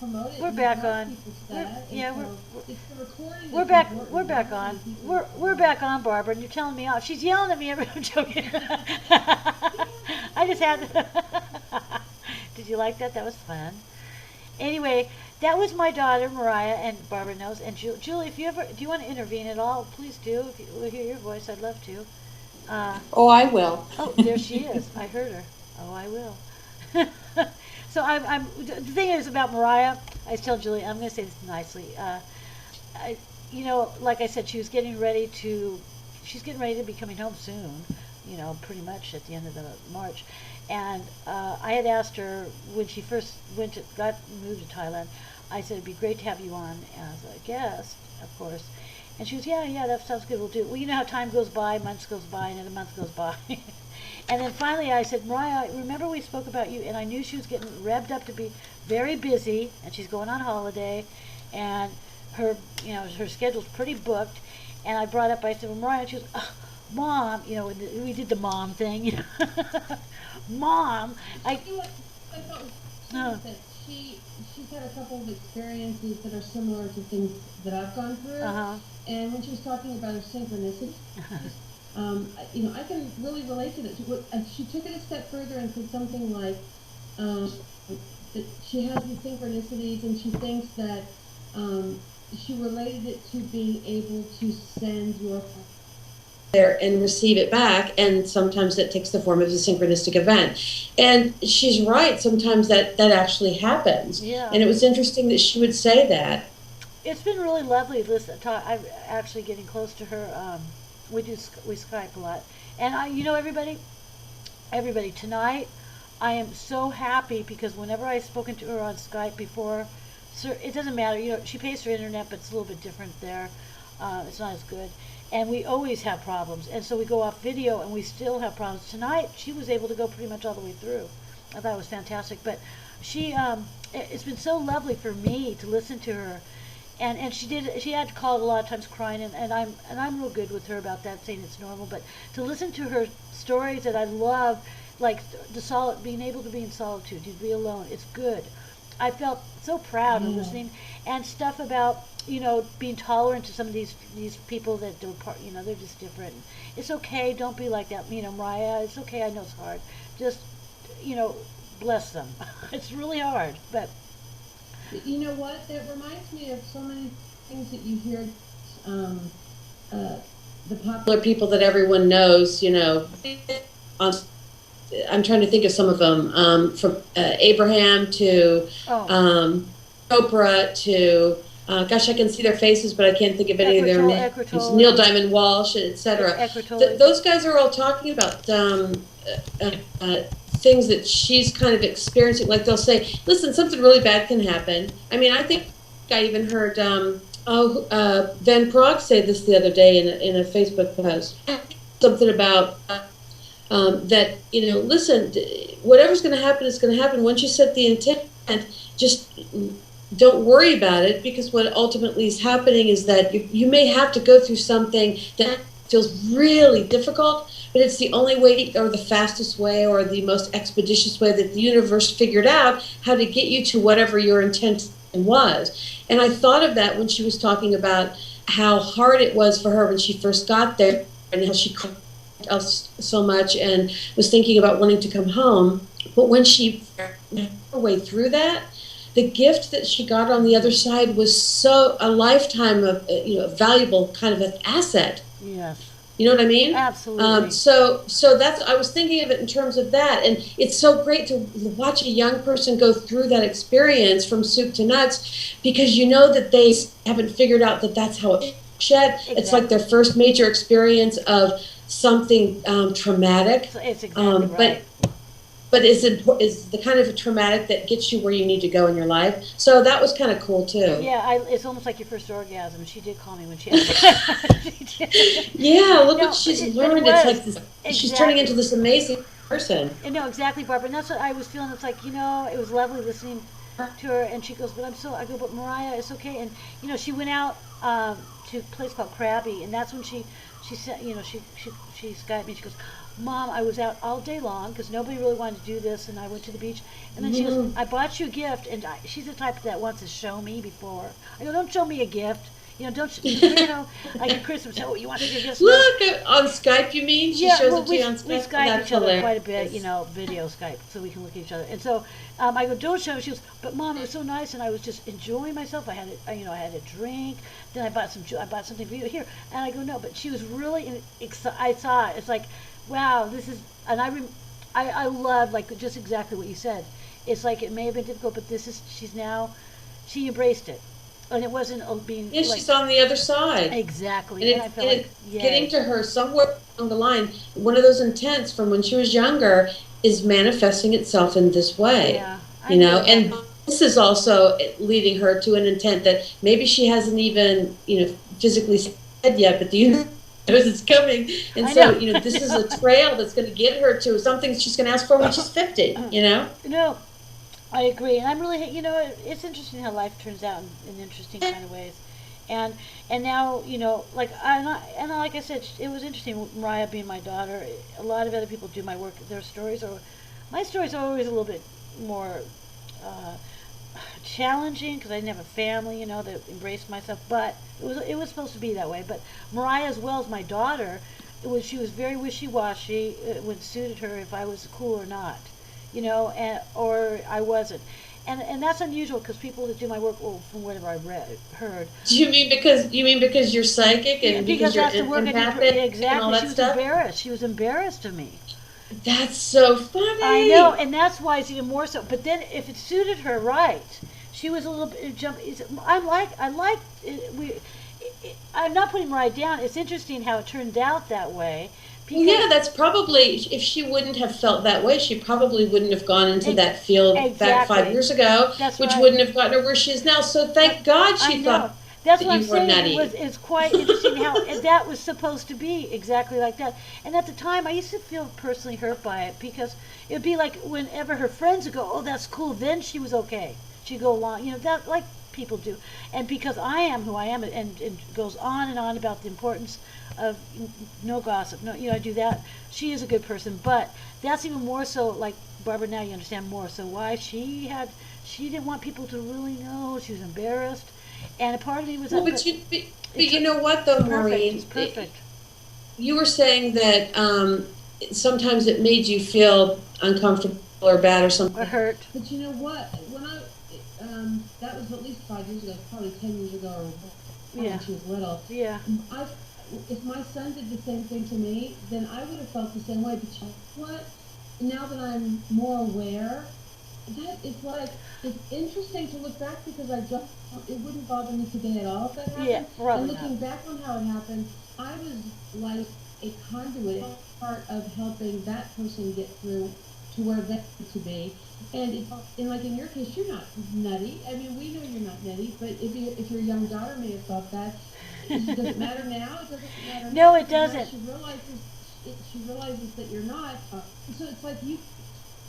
promote it. We're and back invite on. people to that. Yeah, So it's the recording we're that's back. important. We're back Not on. the people We're back on, Barbara, and you're telling me off. She's yelling at me. I'm joking. I just had. Did you like that? That was fun. Anyway, that was my daughter Mariah, and Barbara knows. And Julie, if you ever do, you want to intervene at all, please do. If you will hear your voice, I'd love to. Uh, Oh, I will. oh, there she is. I heard her. Oh, I will. So the thing is about Mariah. I tell Julie, I'm going to say this nicely. I, like I said, she's getting ready to be coming home soon. Pretty much at the end of the March. And I had asked her when she first got moved to Thailand. I said it'd be great to have you on as a guest, of course. And she was, yeah, that sounds good. We'll do it. Well, you know how time goes by, months goes by, and then a month goes by. And then finally I said, Mariah, remember we spoke about you, and I knew she was getting revved up to be very busy, and she's going on holiday, and her schedule's pretty booked. And I brought up, I said, well, Mariah, and she was, oh, Mom, we did the mom thing, Mom, You know what I thought was uh, that she's had a couple of experiences that are similar to things that I've gone through. uh-huh. And when she was talking about her synchronicity, I can really relate to that. She took it a step further and said something like that she has these synchronicities, and she thinks that she related it to being able to send your there and receive it back, and sometimes that takes the form of a synchronistic event. And she's right, sometimes that actually happens. Yeah. And it was interesting that she would say that. It's been really lovely. Listen, I'm actually getting close to her. We Skype a lot, and everybody tonight, I am so happy because whenever I've spoken to her on Skype before, it doesn't matter. She pays for internet, but it's a little bit different there. It's not as good, and we always have problems, and so we go off video, and we still have problems. Tonight, she was able to go pretty much all the way through. I thought it was fantastic, but it's been so lovely for me to listen to her. And she had called a lot of times crying, and I'm real good with her about that, saying it's normal. But to listen to her stories that I love, like being able to be in solitude, to be alone, it's good. I felt so proud of listening, and stuff about being tolerant to some of these people that don't they're just different. It's okay, don't be like that. Mariah, it's okay. I know it's hard. Just bless them. It's really hard, but. You know what? That reminds me of so many things that you hear. The popular people that everyone knows, I'm trying to think of some of them, from Abraham to Oprah to, gosh, I can see their faces, but I can't think of any of their names. Neil Diamond Walsh, etc. Those guys are all talking about things that she's kind of experiencing. Like they'll say, listen, something really bad can happen. I mean, I think I even heard Van Prague say this the other day in a Facebook post. Something about that, listen, whatever's going to happen is going to happen. Once you set the intent, just don't worry about it, because what ultimately is happening is that you may have to go through something that feels really difficult, but it's the only way, or the fastest way, or the most expeditious way that the universe figured out how to get you to whatever your intent was. And I thought of that when she was talking about how hard it was for her when she first got there, and how she cried so much and was thinking about wanting to come home. But when she made her way through that, the gift that she got on the other side was so a lifetime of a valuable kind of an asset. Yes. You know what I mean? Absolutely. So that's, I was thinking of it in terms of that, and it's so great to watch a young person go through that experience from soup to nuts, because that they haven't figured out that that's how it yet. Exactly. It's like their first major experience of something traumatic. It's exactly right. But is the kind of a traumatic that gets you where you need to go in your life. So that was kind of cool too. Yeah, it's almost like your first orgasm. She did call me when she had Yeah, look what she's learned. It's like this, exactly. She's turning into this amazing person. No, exactly, Barbara. And that's what I was feeling. It's like, it was lovely listening to her, and she goes, I go, but Mariah, it's okay. And, she went out to a place called Krabby, and that's when she she said, she Skyped me. She goes, Mom, I was out all day long because nobody really wanted to do this, and I went to the beach. And then she goes, Mhm. I bought you a gift, and she's the type that wants to show me before. I go, don't show me a gift. Don't, because like at Christmas, oh, you want to see your gifts? No. Look on Skype. You mean she Yeah, shows well, it to you on we Skype? Oh, Skype that's each other quite a bit, hilarious. video Skype, so we can look at each other. And so I go, don't show. She goes, but Mom, it was so nice, and I was just enjoying myself. I had a drink. Then I bought something for you here, and I go, no, but she was really excited. I saw it. It's like, wow, this is, and I love like just exactly what you said. It's like it may have been difficult, but she embraced it, and it wasn't being Yeah, like she's on the other side. And exactly. And I it's, felt and like, it's getting yay, to her somewhere along the line. One of those intents from when she was younger is manifesting itself in this way, yeah, I know and exactly. this is also leading her to an intent that maybe she hasn't even, physically said yet, but the universe knows it's coming. And I know, so, I this is know. a trail that's going to get her to something she's going to ask for when she's 50. No, I agree, and I'm really, it's interesting how life turns out in interesting kind of ways, and now, like like I said, it was interesting. Mariah being my daughter, a lot of other people do my work. Their stories are, my stories are always a little bit more uh, challenging because I didn't have a family, that embraced myself. But it was supposed to be that way. But Mariah, as well as my daughter, she was very wishy washy. It would suited her if I was cool or not, or I wasn't. And that's unusual because people that do my work, well, from whatever I heard, Do you mean because you're psychic yeah, and because because you're that's the work I do. empathic and all Exactly. She that was stuff? embarrassed. She was embarrassed of me. That's so I know, funny. and that's why it's even more so. But then, if it suited her right, she was a little bit jump. I like I'm not putting right down. It's interesting how it turned out that way, Well, because yeah, that's probably, if she wouldn't have felt that way, she probably wouldn't have gone into that field back five exactly. years ago, That's which right. wouldn't have gotten her where she is now. So That's thank God I she know. thought That's that what I'm you were saying. nutty. It's quite interesting how that was supposed to be exactly like that. And at the time, I used to feel personally hurt by it because it would be like whenever her friends would go, "Oh, that's cool," then she was okay. She'd go along, that like people do. And because I am who I am, and goes on and on about the importance of no gossip. No, I do that. She is a good person, but that's even more so. Like Barbara, now you understand more. So why she didn't want people to really know. She was embarrassed, and a part of me was Well, that. but But you know what though, perfect. It's Maureen? perfect. You were saying that sometimes it made you feel uncomfortable or bad or Or something. hurt. But you know what? That was at least 5 years ago, probably 10 years ago, or more Yeah. when she was little. Yeah. I, if my son did the same thing to me, then I would have felt the same way. But you know what? Now that I'm more aware, that is like, it's interesting to look back because it wouldn't bother me today at all if that Yeah. happened. And Probably not. looking back on how it happened, I was like a conduit, part of helping that person get through to where they need to be. And like in your case, you're not nutty. I mean, we know you're not nutty, but if your young daughter may have thought that, does it matter now? It doesn't matter No, now it because now doesn't. she realizes that you're not. So it's like you.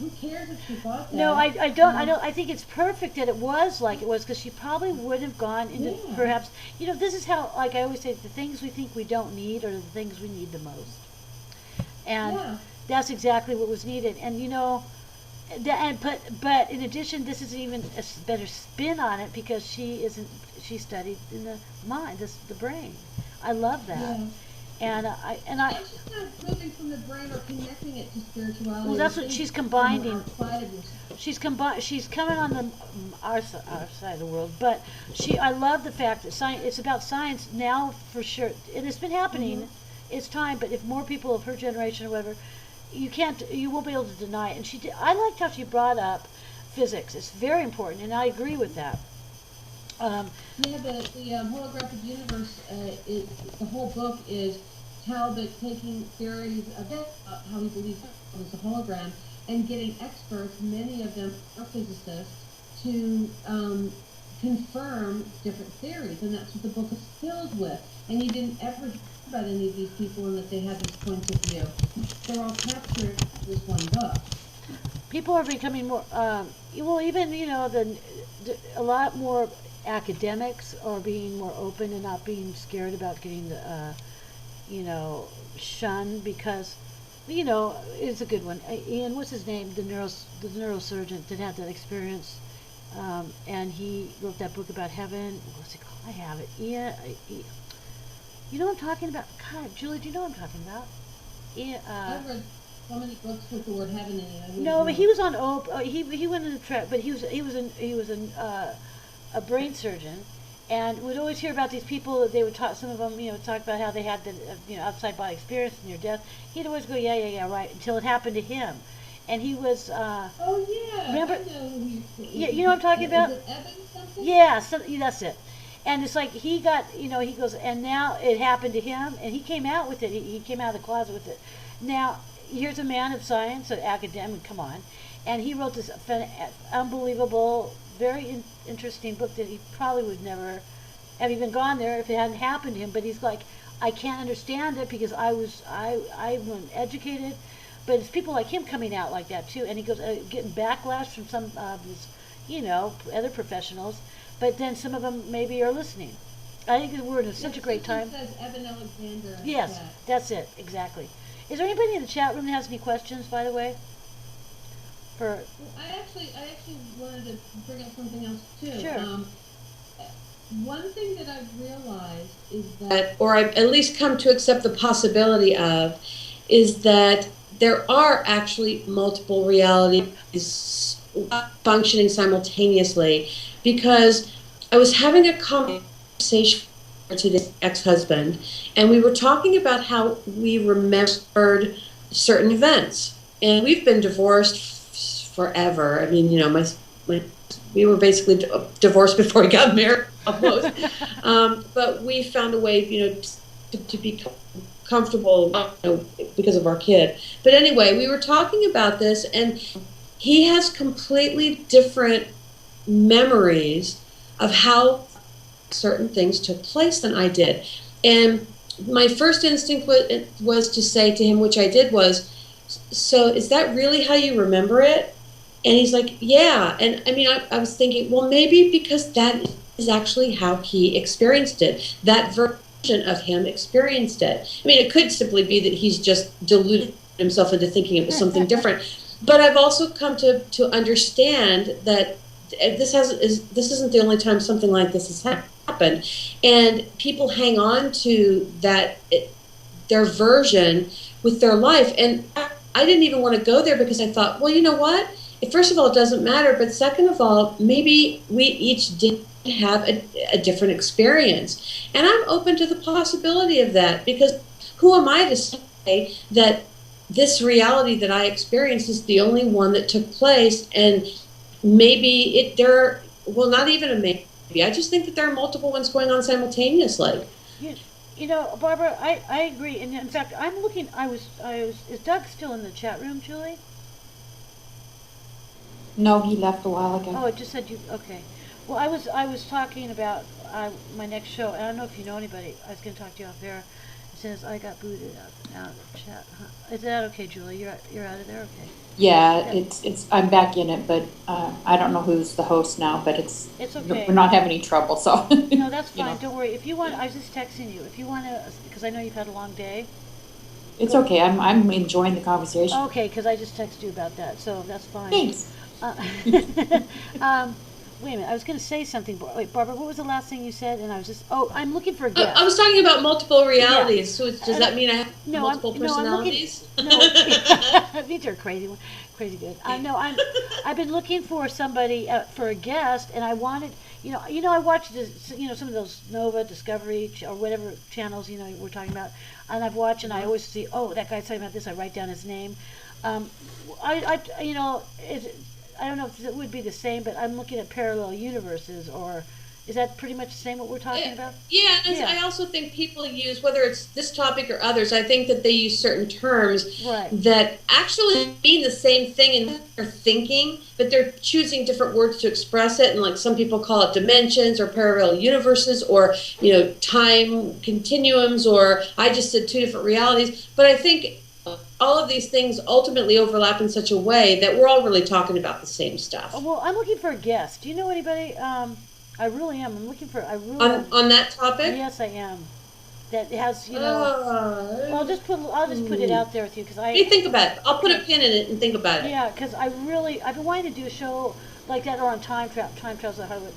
Who cares if she thought No, that? I don't. I think it's perfect that it was like it was because she probably would have gone into Yeah, perhaps. This is how, like I always say, the things we think we don't need are the things we need the most, and yeah. that's exactly what was needed. And but in addition, this is even a better spin on it because she studied in the mind, the brain. I love that, Yeah. and I It's just not moving from the brain or connecting it to well, spirituality or that's what things she's somewhere combining. outside of yourself. She's coming on our side of the world, but I love the fact that science. It's about science now for sure, and it's been Mm-hmm. happening. It's time, but if more people of her generation or whatever, you won't be able to deny it. And I liked how she brought up physics. It's very important, and I agree with that. Um, Yeah, the holographic universe. The whole book is Talbot taking theories about how he believes it was a hologram and getting experts, many of them are physicists, to confirm different theories, and that's what the book is filled with. And you didn't ever hear about any of these people and that they had these points of view. They're all captured in this one book. People are becoming more well, even a lot more academics are being more open and not being scared about getting the shun because, it's a good one. Ian, what's his name? The neurosurgeon that had that experience, and he wrote that book about heaven. What's it called? I have it. Ian, you know what I'm talking about? God, Julie, do you know what I'm talking about? Ian, I've read so many books with the word heaven in it. no, but he was on he went in the trap, but he was a brain surgeon, and would always hear about these people that they would talk. Some of them, talk about how they had the outside body experience near death. He'd always go, yeah, yeah, yeah, right, until it happened to him, and he was. Oh yeah, remember? I know who Yeah, you know what I'm talking about? Is it Evan something? Yeah, that's it. And it's like he got, he goes, and now it happened to him, and he came out with it. He came out of the closet with it. Now, here's a man of science, an academic, come on, and he wrote this unbelievable, very interesting book that he probably would never have even gone there if it hadn't happened to him. But he's like, I can't understand it because I wasn't educated. But it's people like him coming out like that too, and he goes getting backlash from some of his, other professionals. But then some of them maybe are listening. I think we're in such a great time. It says Evan Alexander. Yes, that's it, exactly. Is there anybody in the chat room that has any questions, by the way? I actually wanted to bring up something else too. Sure. One thing that I've realized is that, or I've at least come to accept the possibility of, is that there are actually multiple realities functioning simultaneously. Because I was having a conversation to this ex-husband, and we were talking about how we remembered certain events, and we've been divorced forever. I mean, we were basically divorced before we got married, almost. But we found a way, to be comfortable, because of our kid. But anyway, we were talking about this, and he has completely different memories of how certain things took place than I did. And my first instinct was to say to him, which I did, was, so is that really how you remember it? And he's like, yeah. And I mean, I was thinking, well, maybe because that is actually how he experienced it. That version of him experienced it. I mean, it could simply be that he's just deluded himself into thinking it was something different. But I've also come to understand that this isn't the only time something like this has happened, and people hang on to their version with their life. And I didn't even want to go there because I thought, well, you know what? First of all, it doesn't matter, but second of all, maybe we each did have a different experience, and I'm open to the possibility of that, because who am I to say that this reality that I experienced is the only one that took place? And maybe not even a maybe. I just think that there are multiple ones going on simultaneously. Barbara, I agree. And in fact, I'm looking, is Doug still in the chat room, Julie? No, he left a while ago. Oh, it just said you, okay. Well, I was talking about my next show. I don't know if you know anybody. I was going to talk to you off there. It says I got booted out of the chat. Huh? Is that okay, Julie? You're out of there? Okay. Yeah, it's I'm back in it, but I don't know who's the host now, but it's okay. We're not having any trouble, so. No, that's fine. Don't worry. If you want, I was just texting you. If you want to, because I know you've had a long day. It's okay. I'm enjoying the conversation. Okay, because I just texted you about that, so that's fine. Thanks. Wait a minute. I was going to say something. Wait, Barbara, what was the last thing you said? And I was just, I'm looking for a guest. I was talking about multiple realities. Yeah. So does that mean I have no, multiple personalities? These are crazy good. I've been looking for somebody, for a guest, and I wanted, I watched some of those Nova, Discovery, or whatever channels, we're talking about, and I've watched, and I always see, that guy's talking about this, I write down his name. I don't know if it would be the same, but I'm looking at parallel universes, or is that pretty much the same what we're talking about? Yeah, and I also think people use, whether it's this topic or others, I think that they use certain terms that actually mean the same thing in their thinking, but they're choosing different words to express it. And like some people call it dimensions or parallel universes, or time continuums, or I just said two different realities. But I think all of these things ultimately overlap in such a way that we're all really talking about the same stuff. Well, I'm looking for a guest. Do you know anybody? I really am. I'm looking for. On that topic. Yes, I am. that has, well, I'll just put it out there with you because You think about it. I'll put a pin in it and think about it. yeah, because I've been wanting to do a show like that or on time travels at Hollywood,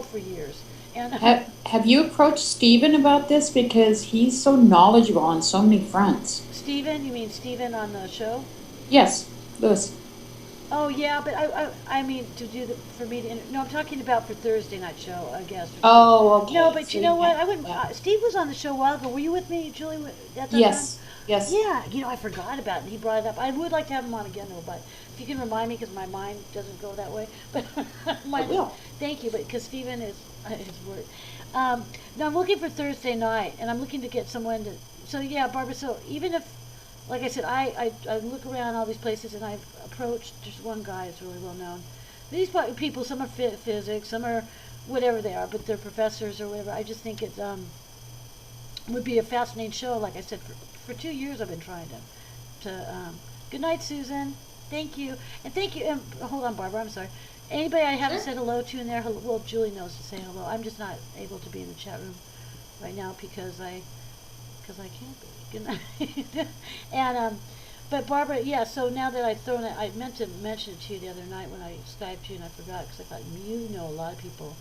for years. And Have you approached Stephen about this? Because he's so knowledgeable on so many fronts. Steven, you mean Steven on the show? Yes, Louis. Oh yeah, but I mean for me to no, I'm talking about for Thursday night show, I guess. Oh, okay. No, but So you know what? I wouldn't. yeah. Steve was on the show a while ago. Were you with me, Julie? At that Yes, time? yes. Yeah, I forgot about it. He brought it up. I would like to have him on again, though. But if you can remind me, because my mind doesn't go that way. But I will. Thank you. But because Stephen is his word. No, I'm looking for Thursday night, and I'm looking to get someone to. So yeah, Barbara. So even if, like I said, I look around all these places, and I've approached. There's one guy that's really well known. These people, some are physics, some are whatever they are, but they're professors or whatever. I just think it would be a fascinating show. Like I said, for 2 years I've been trying to. Good night, Susan. Thank you, and thank you. Hold on, Barbara. I'm sorry. Anybody I haven't said hello to in there? Well, Julie knows to say hello. I'm just not able to be in the chat room right now because I can't be. Good night. And but Barbara, yeah. So now that I've thrown it, I meant to mention it to you the other night when I Skyped you, and I forgot because I thought you know a lot of people.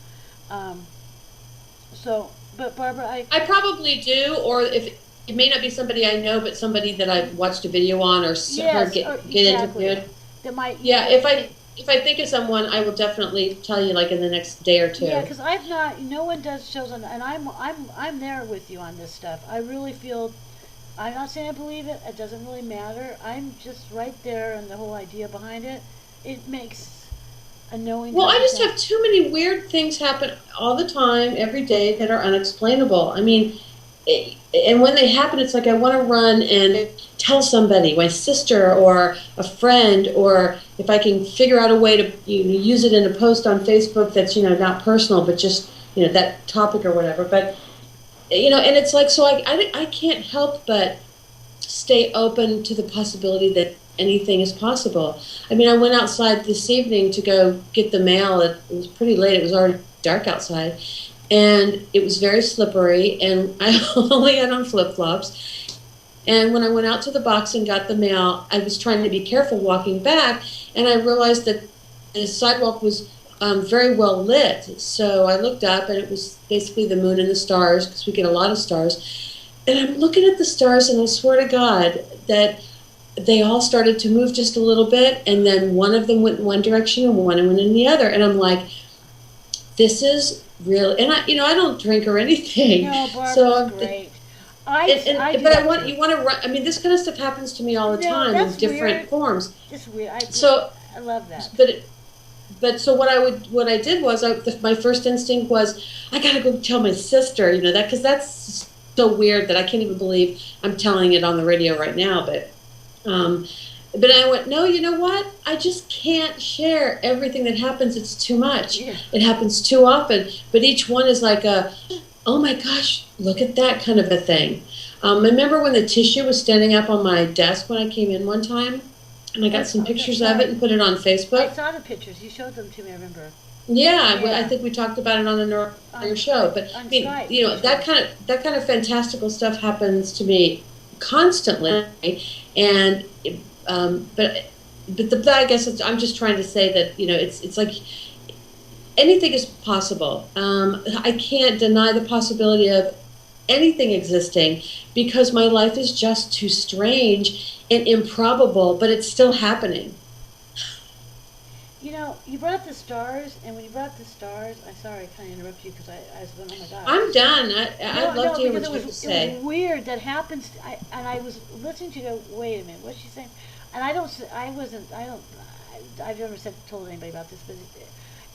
But Barbara, I probably do, or if it may not be somebody I know, but somebody that I've watched a video on or heard get exactly. interviewed. That might. Yeah, if I think of someone, I will definitely tell you, like in the next day or two. Yeah, because I've not. No one does shows on, and I'm there with you on this stuff. I really feel. I'm not saying I believe it. It doesn't really matter. I'm just right there, and the whole idea behind it. It makes a knowing. Well, I just have too many weird things happen all the time, every day, that are unexplainable. I mean, and when they happen, it's like I want to run and tell somebody, my sister or a friend, or if I can figure out a way to use it in a post on Facebook that's not personal, but just that topic or whatever. But and it's like, so I can't help but stay open to the possibility that anything is possible. I mean, I went outside this evening to go get the mail. It was pretty late. It was already dark outside. And it was very slippery, and I only had on flip-flops. And when I went out to the box and got the mail, I was trying to be careful walking back, and I realized that the sidewalk was very well lit. So I looked up, and it was basically the moon and the stars, because we get a lot of stars. And I'm looking at the stars, and I swear to God that they all started to move just a little bit, and then one of them went in one direction and one went in the other. And I'm like, this is real. And I don't drink or anything. No, Barbara's so great. but you want to run. I mean, this kind of stuff happens to me all the time in different forms. It's weird. I love that. But so what I did was my first instinct was I gotta go tell my sister, that, because that's so weird that I can't even believe I'm telling it on the radio right now. But I went, no, you know what? I just can't share everything that happens. It's too much. Yeah. It happens too often. But each one is like oh my gosh, look at that kind of a thing. Remember when the tissue was standing up on my desk when I came in one time? And I got some pictures of it and put it on Facebook. I saw the pictures. You showed them to me, I remember. Yeah. I think we talked about it on your show. But I mean, Skype, that kind of fantastical stuff happens to me constantly, and but I guess I'm just trying to say that it's like anything is possible. I can't deny the possibility of anything existing because my life is just too strange and improbable, but it's still happening. You brought up the stars, and when you brought up the stars, I'm sorry, I kind of interrupted you because I was going, oh my God. I'm done. I'd love to hear what you have to say. It was weird that happens, and I was listening to you go, wait a minute, what's she saying? And I've never told anybody about this, but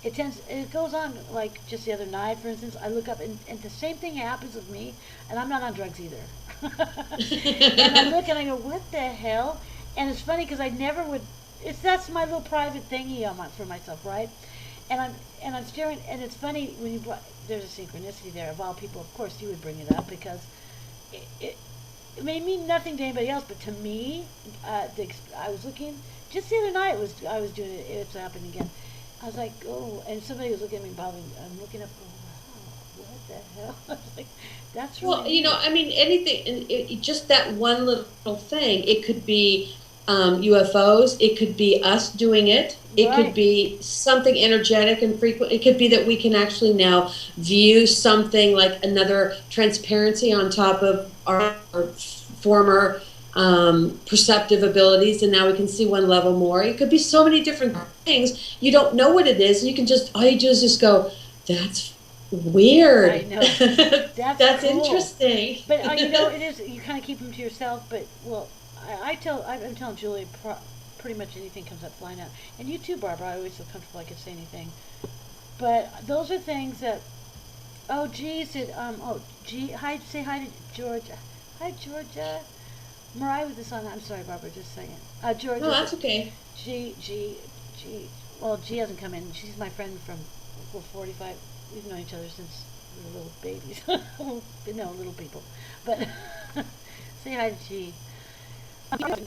it goes on, like just the other night, for instance, I look up, and the same thing happens with me, and I'm not on drugs either. And I look and I go, what the hell? And it's funny because I never would. That's my little private thingy for myself, right? And I'm staring, and it's funny when there's a synchronicity there of all people. Of course, you would bring it up because it may mean nothing to anybody else, but to me, I was looking just the other night. I was doing it. It's happening again. I was like, oh, and somebody was looking at me, bobbing. I'm looking up. what the hell? Like, that's Well, really neat. I mean, anything, and just that one little thing. It could be UFOs. It could be us doing it. It could Right. be something energetic and frequent. It could be that we can actually now view something like another transparency on top of our former perceptive abilities, and now we can see one level more. It could be so many different things. You don't know what it is. You can just, all you do is just go, that's I weird. know. That's That's cool. interesting. But it is. You kind of keep them to yourself. But well, I'm telling Julie, pretty much anything comes up flying out, and you too, Barbara. I always feel comfortable I could say anything. But those are things that. Oh, geez, hi, say hi to Georgia. Hi, Georgia. Mariah was this on. I'm sorry, Barbara. Just saying. No, Georgia. that's okay. G G G. Well, G hasn't come in. She's my friend from 45. We've known each other since we were little babies. No, little people. But say hi to G.